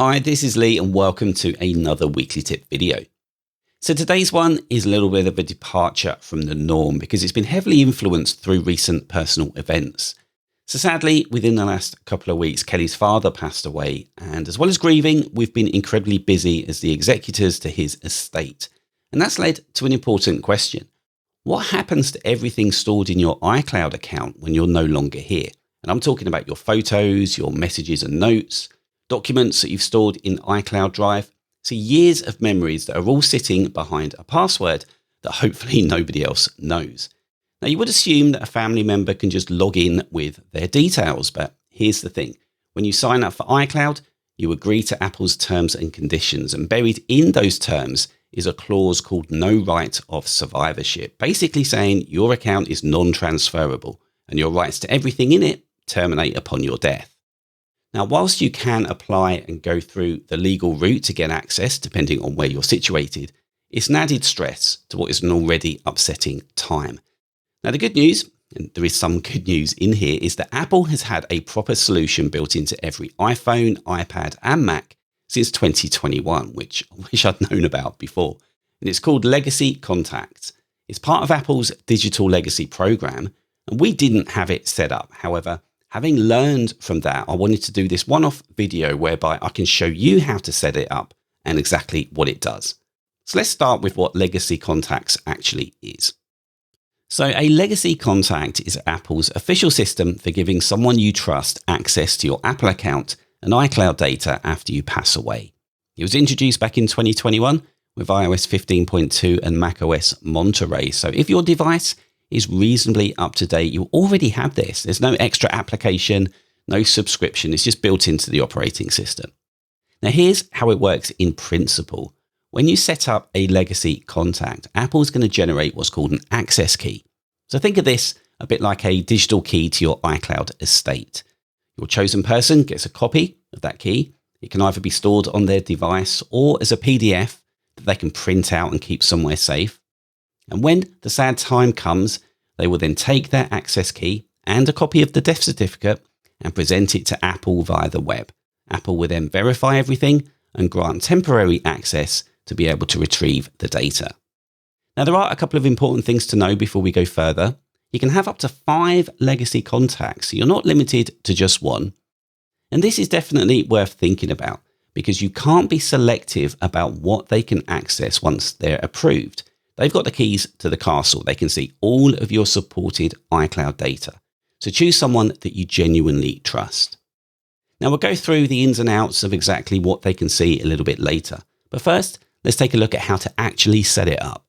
Hi, this is Lee and welcome to another weekly tip video. So today's one is a little bit of a departure from the norm because it's been heavily influenced through recent personal events. So sadly, within the last couple of weeks, Kelly's father passed away, and as well as grieving, we've been incredibly busy as the executors to his estate. And that's led to an important question. What happens to everything stored in your iCloud account when you're no longer here? And I'm talking about your photos, your messages and notes, documents that you've stored in iCloud Drive. So years of memories that are all sitting behind a password that hopefully nobody else knows. Now you would assume that a family member can just log in with their details, but here's the thing. When you sign up for iCloud, you agree to Apple's terms and conditions, and buried in those terms is a clause called no right of survivorship, basically saying your account is non-transferable and your rights to everything in it terminate upon your death. Now, whilst you can apply and go through the legal route to get access, depending on where you're situated, it's an added stress to what is an already upsetting time. Now, the good news, and there is some good news in here, is that Apple has had a proper solution built into every iPhone, iPad and Mac since 2021, which I wish I'd known about before. And it's called Legacy Contacts. It's part of Apple's digital legacy program, and we didn't have it set up. However, having learned from that, I wanted to do this one-off video whereby I can show you how to set it up and exactly what it does. So let's start with what Legacy Contacts actually is. So a Legacy Contact is Apple's official system for giving someone you trust access to your Apple account and iCloud data after you pass away. It was introduced back in 2021 with iOS 15.2 and macOS Monterey. So if your device is reasonably up to date, you already have this. There's no extra application, no subscription. It's just built into the operating system. Now, here's how it works in principle. When you set up a Legacy Contact, Apple's going to generate what's called an access key. So think of this a bit like a digital key to your iCloud estate. Your chosen person gets a copy of that key. It can either be stored on their device or as a PDF that they can print out and keep somewhere safe. And when the sad time comes, they will then take their access key and a copy of the death certificate and present it to Apple via the web. Apple will then verify everything and grant temporary access to be able to retrieve the data. Now, there are a couple of important things to know before we go further. You can have up to 5 legacy contacts, so you're not limited to just one. And this is definitely worth thinking about because you can't be selective about what they can access once they're approved. They've got the keys to the castle. They can see all of your supported iCloud data. So choose someone that you genuinely trust. Now we'll go through the ins and outs of exactly what they can see a little bit later. But first, let's take a look at how to actually set it up.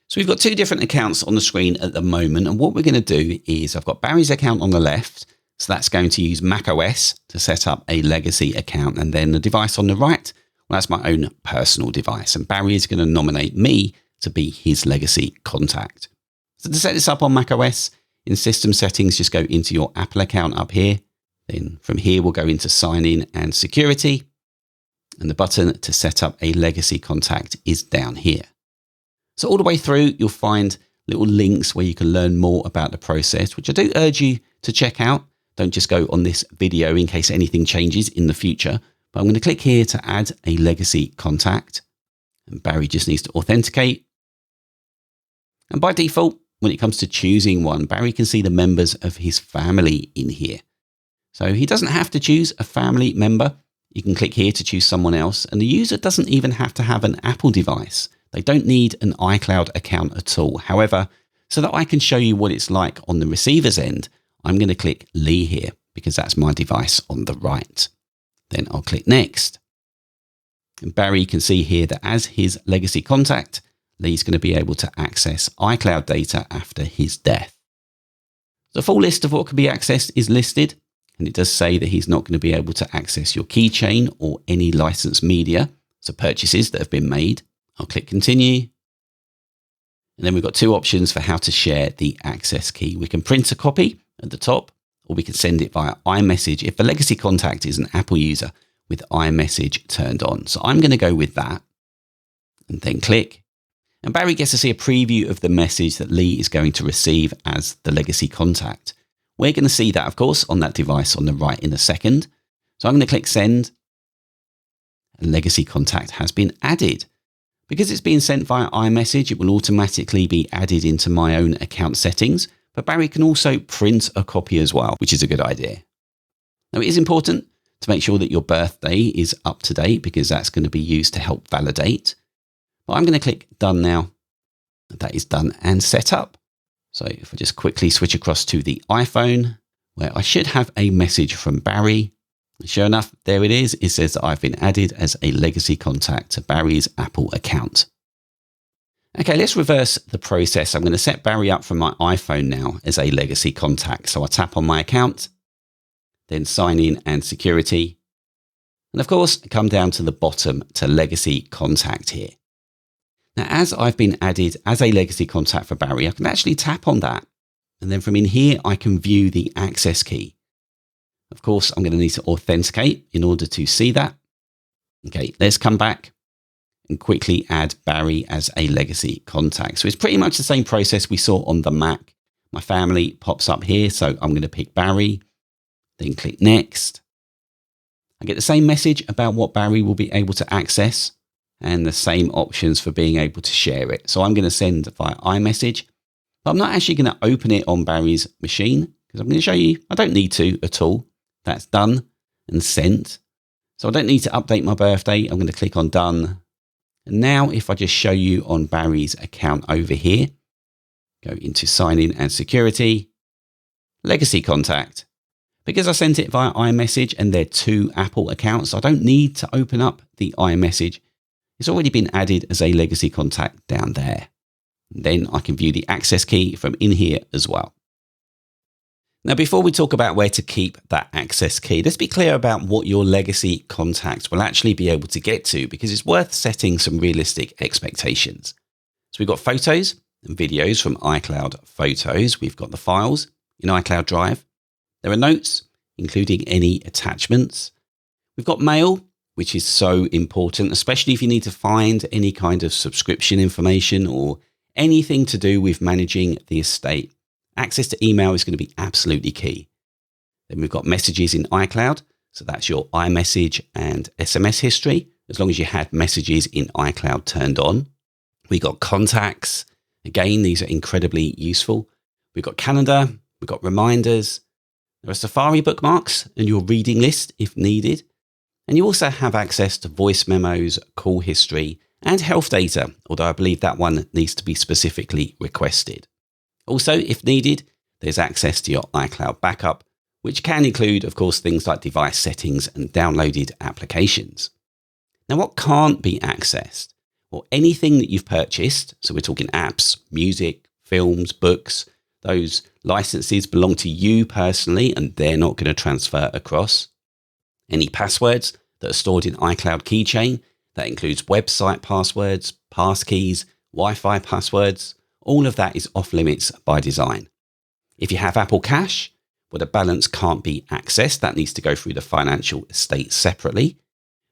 So we've got 2 different accounts on the screen at the moment. And what we're going to do is I've got Barry's account on the left. So that's going to use macOS to set up a legacy account. And then the device on the right, well, that's my own personal device. And Barry is going to nominate me to be his legacy contact. So to set this up on macOS, in system settings, just go into your Apple account up here. Then from here, we'll go into sign in and security. And the button to set up a legacy contact is down here. So all the way through, you'll find little links where you can learn more about the process, which I do urge you to check out. Don't just go on this video in case anything changes in the future. But I'm going to click here to add a legacy contact. And Barry just needs to authenticate. And by default, when it comes to choosing one, Barry can see the members of his family in here. So he doesn't have to choose a family member. You can click here to choose someone else. And the user doesn't even have to have an Apple device. They don't need an iCloud account at all. However, so that I can show you what it's like on the receiver's end, I'm going to click Lee here because that's my device on the right. Then I'll click Next. And Barry can see here that as his legacy contact, Lee's going to be able to access iCloud data after his death. The full list of what can be accessed is listed, and it does say that he's not going to be able to access your keychain or any licensed media, so purchases that have been made. I'll click Continue. And then we've got 2 options for how to share the access key. We can print a copy at the top, or we can send it via iMessage if the legacy contact is an Apple user with iMessage turned on. So I'm going to go with that and then click. And Barry gets to see a preview of the message that Lee is going to receive as the legacy contact. We're going to see that, of course, on that device on the right in a second. So I'm going to click Send. a legacy contact has been added. Because it's being sent via iMessage, it will automatically be added into my own account settings, but Barry can also print a copy as well, which is a good idea. Now, it is important to make sure that your birthday is up to date because that's going to be used to help validate. But I'm going to click Done now. That is done and set up. So if I just quickly switch across to the iPhone, where I should have a message from Barry. Sure enough, there it is. It says that I've been added as a legacy contact to Barry's Apple account. Okay, let's reverse the process. I'm going to set Barry up from my iPhone now as a legacy contact. So I tap on my account, then sign in and security. And of course, come down to the bottom to legacy contact here. Now, as I've been added as a legacy contact for Barry, I can actually tap on that. And then from in here, I can view the access key. Of course, I'm going to need to authenticate in order to see that. Okay, let's come back and quickly add Barry as a legacy contact. So it's pretty much the same process we saw on the Mac. My family pops up here, so I'm going to pick Barry, then click Next. I get the same message about what Barry will be able to access and the same options for being able to share it. So I'm going to send via iMessage, but I'm not actually going to open it on Barry's machine because I'm going to show you I don't need to at all. That's done and sent. So I don't need to update my birthday. I'm going to click on Done. And now if I just show you on Barry's account over here, go into Sign In and Security, Legacy Contact. Because I sent it via iMessage and they're two Apple accounts, I don't need to open up the iMessage. It's already been added as a legacy contact down there. Then I can view the access key from in here as well. Now, before we talk about where to keep that access key, let's be clear about what your legacy contacts will actually be able to get to, because it's worth setting some realistic expectations. So we've got photos and videos from iCloud Photos. We've got the files in iCloud Drive. There are notes, including any attachments. We've got mail, which is so important, especially if you need to find any kind of subscription information or anything to do with managing the estate. Access to email is going to be absolutely key. Then we've got messages in iCloud. So that's your iMessage and SMS history, as long as you had messages in iCloud turned on. We've got contacts. Again, these are incredibly useful. We've got calendar. We've got reminders. There are Safari bookmarks and your reading list if needed. And you also have access to voice memos, call history, and health data, although I believe that one needs to be specifically requested. Also, if needed, there's access to your iCloud backup, which can include, of course, things like device settings and downloaded applications. Now, what can't be accessed? Well, anything that you've purchased, so we're talking apps, music, films, books, those licenses belong to you personally and they're not going to transfer across. Any passwords that are stored in iCloud Keychain, that includes website passwords, passkeys, Wi-Fi passwords, all of that is off limits by design. If you have Apple Cash, well, the balance can't be accessed. That needs to go through the financial estate separately.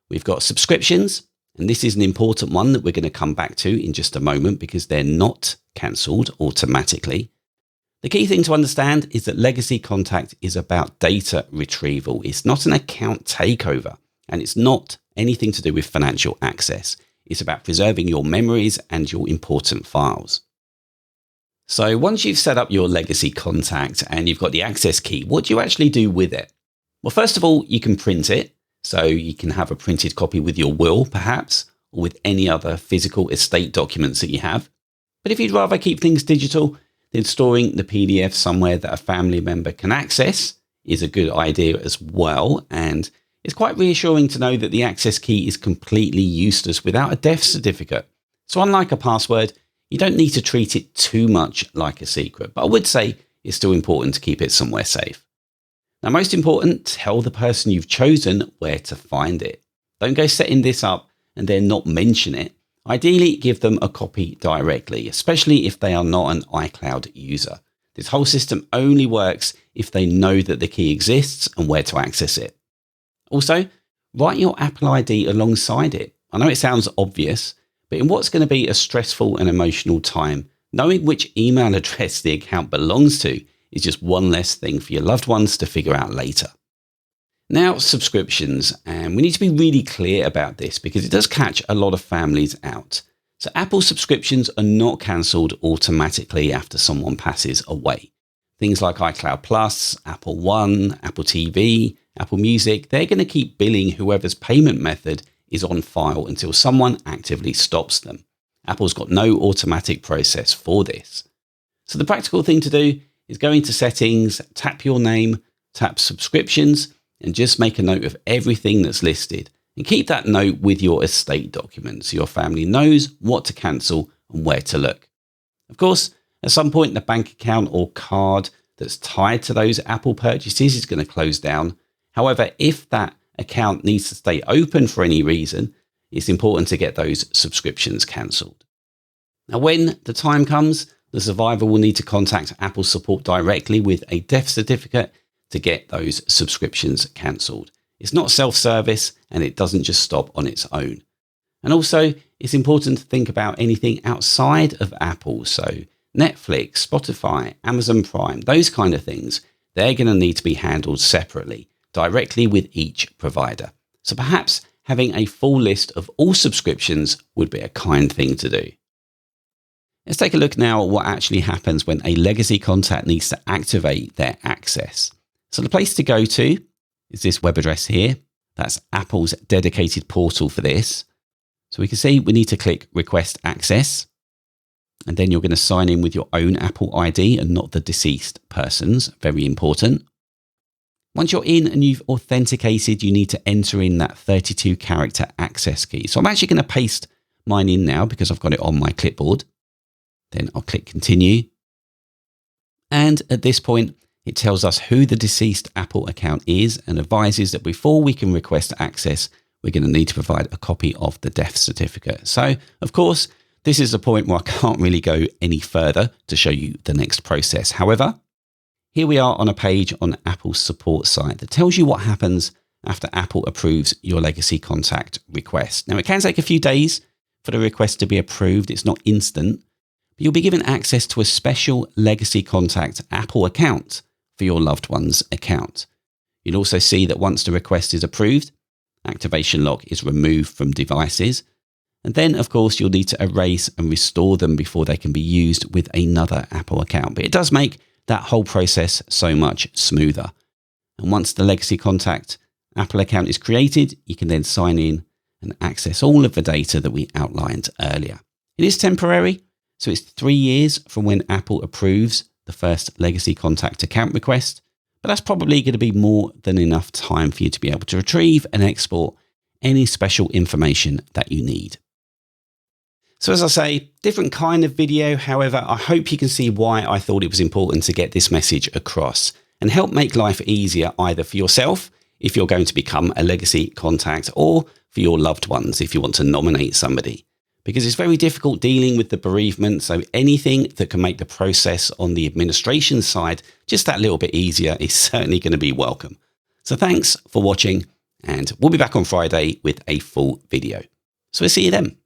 We've got subscriptions, and this is an important one that we're going to come back to in just a moment because they're not cancelled automatically. The key thing to understand is that Legacy Contact is about data retrieval. It's not an account takeover, and it's not anything to do with financial access. It's about preserving your memories and your important files. So once you've set up your legacy contact and you've got the access key, what do you actually do with it? Well, first of all, you can print it. So you can have a printed copy with your will, perhaps, or with any other physical estate documents that you have. But if you'd rather keep things digital, then storing the PDF somewhere that a family member can access is a good idea as well. And it's quite reassuring to know that the access key is completely useless without a death certificate. So unlike a password, you don't need to treat it too much like a secret, but I would say it's still important to keep it somewhere safe. Now, most important, tell the person you've chosen where to find it. Don't go setting this up and then not mention it. Ideally, give them a copy directly, especially if they are not an iCloud user. This whole system only works if they know that the key exists and where to access it. Also, write your Apple ID alongside it. I know it sounds obvious, but in what's going to be a stressful and emotional time, knowing which email address the account belongs to is just one less thing for your loved ones to figure out later. Now, subscriptions, and we need to be really clear about this because it does catch a lot of families out. So Apple subscriptions are not cancelled automatically after someone passes away. Things like iCloud Plus, Apple One, Apple TV, Apple Music, they're going to keep billing whoever's payment method is on file until someone actively stops them. Apple's got no automatic process for this. So the practical thing to do is go into settings, tap your name, tap subscriptions, and just make a note of everything that's listed. And keep that note with your estate document so your family knows what to cancel and where to look. Of course, at some point, the bank account or card that's tied to those Apple purchases is going to close down. However, if that account needs to stay open for any reason, it's important to get those subscriptions cancelled. Now, when the time comes, the survivor will need to contact Apple support directly with a death certificate to get those subscriptions cancelled. It's not self-service and it doesn't just stop on its own. And also, it's important to think about anything outside of Apple. So Netflix, Spotify, Amazon Prime, those kind of things, they're going to need to be handled separately, directly with each provider. So perhaps having a full list of all subscriptions would be a kind thing to do. Let's take a look now at what actually happens when a legacy contact needs to activate their access. So the place to go to is this web address here. That's Apple's dedicated portal for this. So we can see we need to click Request Access. And then you're going to sign in with your own Apple ID and not the deceased person's. Very important. Once you're in and you've authenticated, you need to enter in that 32-character access key. So I'm actually going to paste mine in now because I've got it on my clipboard. Then I'll click Continue. And at this point, it tells us who the deceased Apple account is and advises that before we can request access, we're going to need to provide a copy of the death certificate. So, of course, this is the point where I can't really go any further to show you the next process. However, here we are on a page on Apple's support site that tells you what happens after Apple approves your legacy contact request. Now, it can take a few days for the request to be approved. It's not instant, but you'll be given access to a special legacy contact Apple account for your loved one's account. You'll also see that once the request is approved, activation lock is removed from devices. And then, of course, you'll need to erase and restore them before they can be used with another Apple account. But it does make that whole process so much smoother. And once the legacy contact Apple account is created, you can then sign in and access all of the data that we outlined earlier. It is temporary, so it's 3 years from when Apple approves the first legacy contact account request, but that's probably going to be more than enough time for you to be able to retrieve and export any special information that you need. So as I say, different kind of video. However, I hope you can see why I thought it was important to get this message across and help make life easier either for yourself, if you're going to become a legacy contact, or for your loved ones, if you want to nominate somebody. Because it's very difficult dealing with the bereavement. So anything that can make the process on the administration side just that little bit easier is certainly going to be welcome. So thanks for watching, and we'll be back on Friday with a full video. So we'll see you then.